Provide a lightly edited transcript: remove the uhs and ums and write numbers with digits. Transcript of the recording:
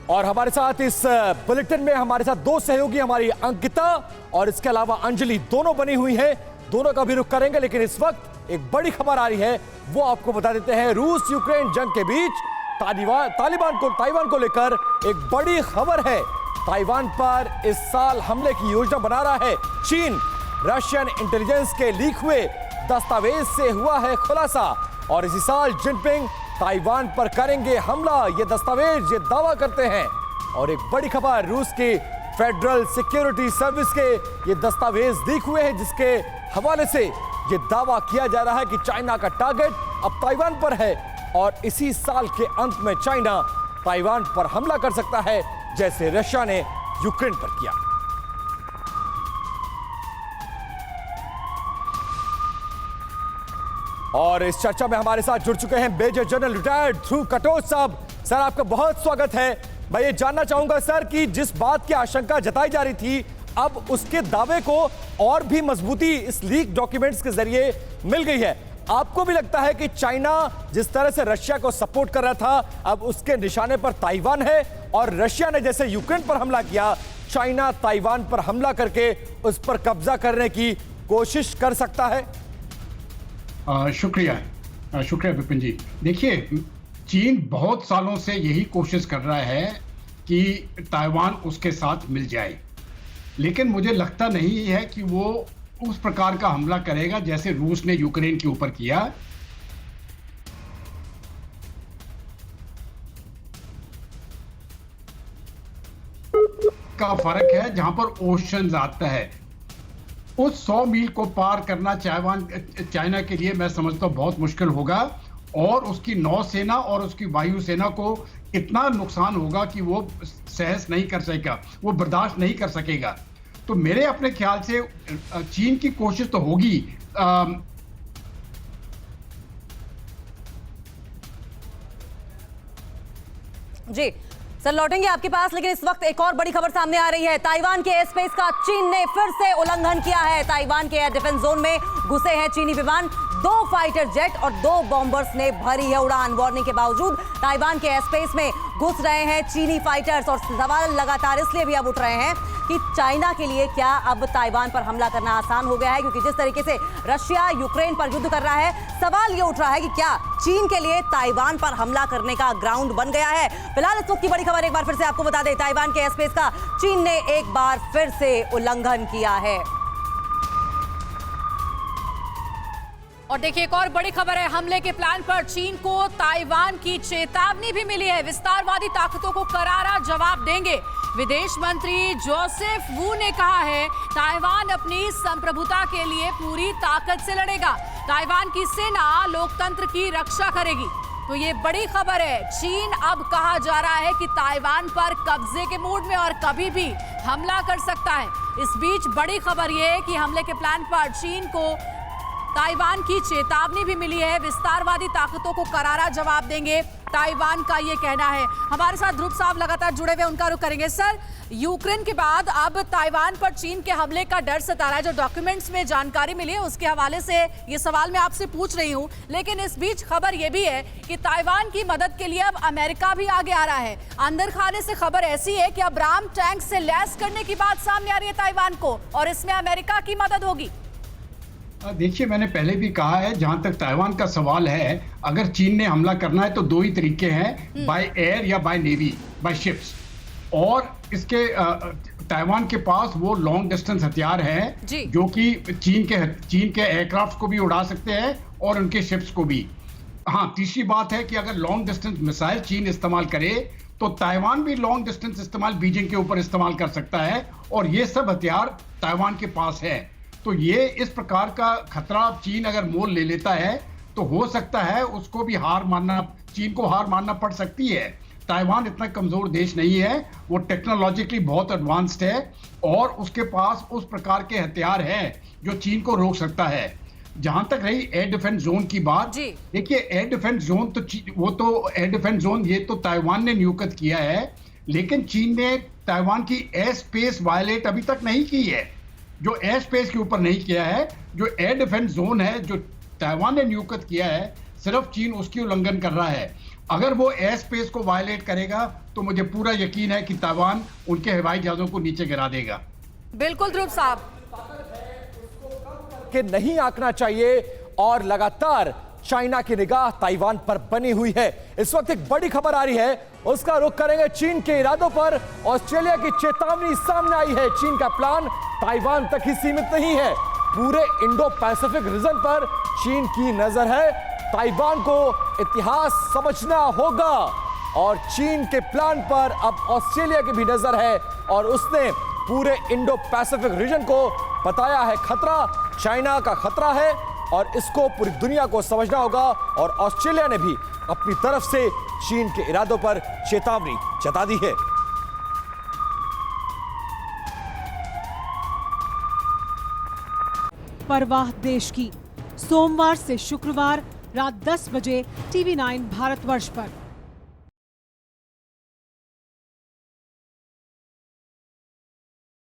और हमारे साथ इस बुलेटिन में हमारे साथ दो सहयोगी, हमारी अंकिता और इसके अलावा अंजलि, दोनों बनी हुई हैं। दोनों का भी रुख करेंगे, लेकिन इस वक्त एक बड़ी खबर आ रही है, वो आपको बता देते हैं। रूस यूक्रेन जंग के बीच ताइवान को लेकर एक बड़ी खबर है। ताइवान पर इस साल हमले की योजना बना रहा है चीन। रशियन इंटेलिजेंस के लीक हुए दस्तावेज से हुआ है खुलासा, और इसी साल जिनपिंग ताइवान पर करेंगे हमला, ये दस्तावेज ये दावा करते हैं। और एक बड़ी खबर, रूस की फेडरल सिक्योरिटी सर्विस के ये दस्तावेज लीक हुए हैं, जिसके हवाले से ये दावा किया जा रहा है कि चाइना का टारगेट अब ताइवान पर है और इसी साल के अंत में चाइना ताइवान पर हमला कर सकता है, जैसे रशिया ने यूक्रेन पर किया। और इस चर्चा में हमारे साथ जुड़ चुके हैं मेजर जनरल रिटायर्ड ध्रुव कटोच साहब। सर, आपका बहुत स्वागत है। मैं ये जानना चाहूंगा सर कि जिस बात की आशंका जताई जा रही थी, अब उसके दावे को और भी मजबूती इस लीक डॉक्यूमेंट्स के जरिए मिल गई है। आपको भी लगता है कि चाइना जिस तरह से रशिया को सपोर्ट कर रहा था, अब उसके निशाने पर ताइवान है, और रशिया ने जैसे यूक्रेन पर हमला किया, चाइना ताइवान पर हमला करके उस पर कब्जा करने की कोशिश कर सकता है? शुक्रिया विपिन जी। देखिए, चीन बहुत सालों से यही कोशिश कर रहा है कि ताइवान उसके साथ मिल जाए, लेकिन मुझे लगता नहीं है कि वो उस प्रकार का हमला करेगा जैसे रूस ने यूक्रेन के ऊपर किया। का फर्क है जहां पर ओशन आता है, उस 100 मील को पार करना चाइना के लिए मैं समझता हूं बहुत मुश्किल होगा, और उसकी नौसेना और उसकी वायुसेना को इतना नुकसान होगा कि वो सहस नहीं कर सकेगा, वो बर्दाश्त नहीं कर सकेगा। तो मेरे अपने ख्याल से चीन की कोशिश तो होगी। जी सर, लौटेंगे आपके पास, लेकिन इस वक्त एक और बड़ी खबर सामने आ रही है। ताइवान के एयर स्पेस का चीन ने फिर से उल्लंघन किया है। ताइवान के एयर डिफेंस जोन में घुसे हैं चीनी विमान। 2 फाइटर जेट और 2 बॉम्बर्स ने भरी है उड़ान। वार्निंग के बावजूद ताइवान के एयर स्पेस में घुस रहे हैं चीनी फाइटर्स, और सवाल लगातार इसलिए भी अब उठ रहे हैं कि चाइना के लिए क्या अब ताइवान पर हमला करना आसान हो गया है, क्योंकि जिस तरीके से रशिया यूक्रेन पर युद्ध कर रहा है, सवाल ये उठ रहा है कि क्या चीन के लिए ताइवान पर हमला करने का ग्राउंड बन गया है। फिलहाल इस वक्त की बड़ी खबर एक बार फिर से आपको बता दें, ताइवान के एयर स्पेस का चीन ने एक बार फिर से उल्लंघन किया है। और देखिए, एक और बड़ी खबर है, हमले के प्लान पर चीन को ताइवान की चेतावनी भी मिली है। विस्तारवादी ताकतों को करारा जवाब देंगे। विदेश मंत्री जोसेफ वू ने कहा है, ताइवान अपनी संप्रभुता के लिए पूरी ताकत से लड़ेगा। ताइवान की सेना लोकतंत्र की रक्षा करेगी। तो ये बड़ी खबर है। चीन अब कहा जा रहा है कि ताइवान पर कब्जे के मूड में और कभी भी हमला कर सकता है। इस बीच बड़ी खबर ये है कि हमले के प्लान पर चीन को ताइवान की चेतावनी भी मिली है। विस्तारवादी ताकतों को करारा जवाब देंगे, ताइवान का ये कहना है। हमारे साथ ध्रुव साहब लगातार जुड़े हुए, उनका रुख करेंगे। सर, यूक्रेन के बाद अब ताइवान पर चीन के हमले का डर सता रहा है। जो डॉक्यूमेंट्स में जानकारी मिली है उसके हवाले से ये सवाल मैं आपसे पूछ रही हूँ, लेकिन इस बीच खबर ये भी है कि ताइवान की मदद के लिए अब अमेरिका भी आगे आ रहा है। अंदर खाने से खबर ऐसी है कि अब राम टैंक से लैस करने की बात सामने आ रही है ताइवान को, और इसमें अमेरिका की मदद होगी। देखिए, मैंने पहले भी कहा है, जहां तक ताइवान का सवाल है, अगर चीन ने हमला करना है तो 2 ही तरीके हैं, बाय एयर या बाय नेवी, बाय शिप्स। और इसके ताइवान के पास वो लॉन्ग डिस्टेंस हथियार हैं जो कि चीन के एयरक्राफ्ट को भी उड़ा सकते हैं और उनके शिप्स को भी। हाँ, तीसरी बात है कि अगर लॉन्ग डिस्टेंस मिसाइल चीन इस्तेमाल करे तो ताइवान भी लॉन्ग डिस्टेंस इस्तेमाल बीजिंग के ऊपर इस्तेमाल कर सकता है, और ये सब हथियार ताइवान के पास है। तो ये इस प्रकार का खतरा चीन अगर मोल ले लेता है तो हो सकता है उसको भी चीन को हार मानना पड़ सकती है। ताइवान इतना कमजोर देश नहीं है, वो टेक्नोलॉजिकली बहुत एडवांस्ड है, और उसके पास उस प्रकार के हथियार हैं जो चीन को रोक सकता है। जहां तक रही एयर डिफेंस जोन की बात, देखिए, एयर डिफेंस जोन तो एयर डिफेंस जोन ये तो ताइवान ने नियुक्त किया है, लेकिन चीन ने ताइवान की एयर स्पेस वायलेट अभी तक नहीं की है। जो एयर स्पेस के ऊपर नहीं किया है, जो एयर डिफेंस जोन है जो ताइवान ने नियुक्त किया है, सिर्फ चीन उसकी उल्लंघन कर रहा है। अगर वो एयर स्पेस को वायलेट करेगा तो मुझे पूरा यकीन है कि ताइवान उनके हवाई जहाजों को नीचे गिरा देगा। बिल्कुल ध्रुव साहब, कि नहीं आंकना चाहिए और लगातार चाइना की निगाह ताइवान पर बनी हुई है। इस वक्त एक बड़ी खबर आ रही है, उसका रुख करेंगे चीन के इरादों पर। ऑस्ट्रेलिया की चेतावनी सामने आई है। चीन का प्लान ताइवान तक ही सीमित नहीं है, पूरे इंडो पैसिफिक रीजन पर चीन की नजर है। ताइवान को इतिहास समझना होगा और चीन के प्लान पर अब ऑस्ट्रेलिया की भी नजर है और उसने पूरे इंडो पैसिफिक रीजन को बताया है खतरा, चाइना का खतरा है और इसको पूरी दुनिया को समझना होगा। और ऑस्ट्रेलिया ने भी अपनी तरफ से चीन के इरादों पर चेतावनी जता दी है। परवाह देश की, सोमवार से शुक्रवार रात 10 बजे TV9 भारतवर्ष पर।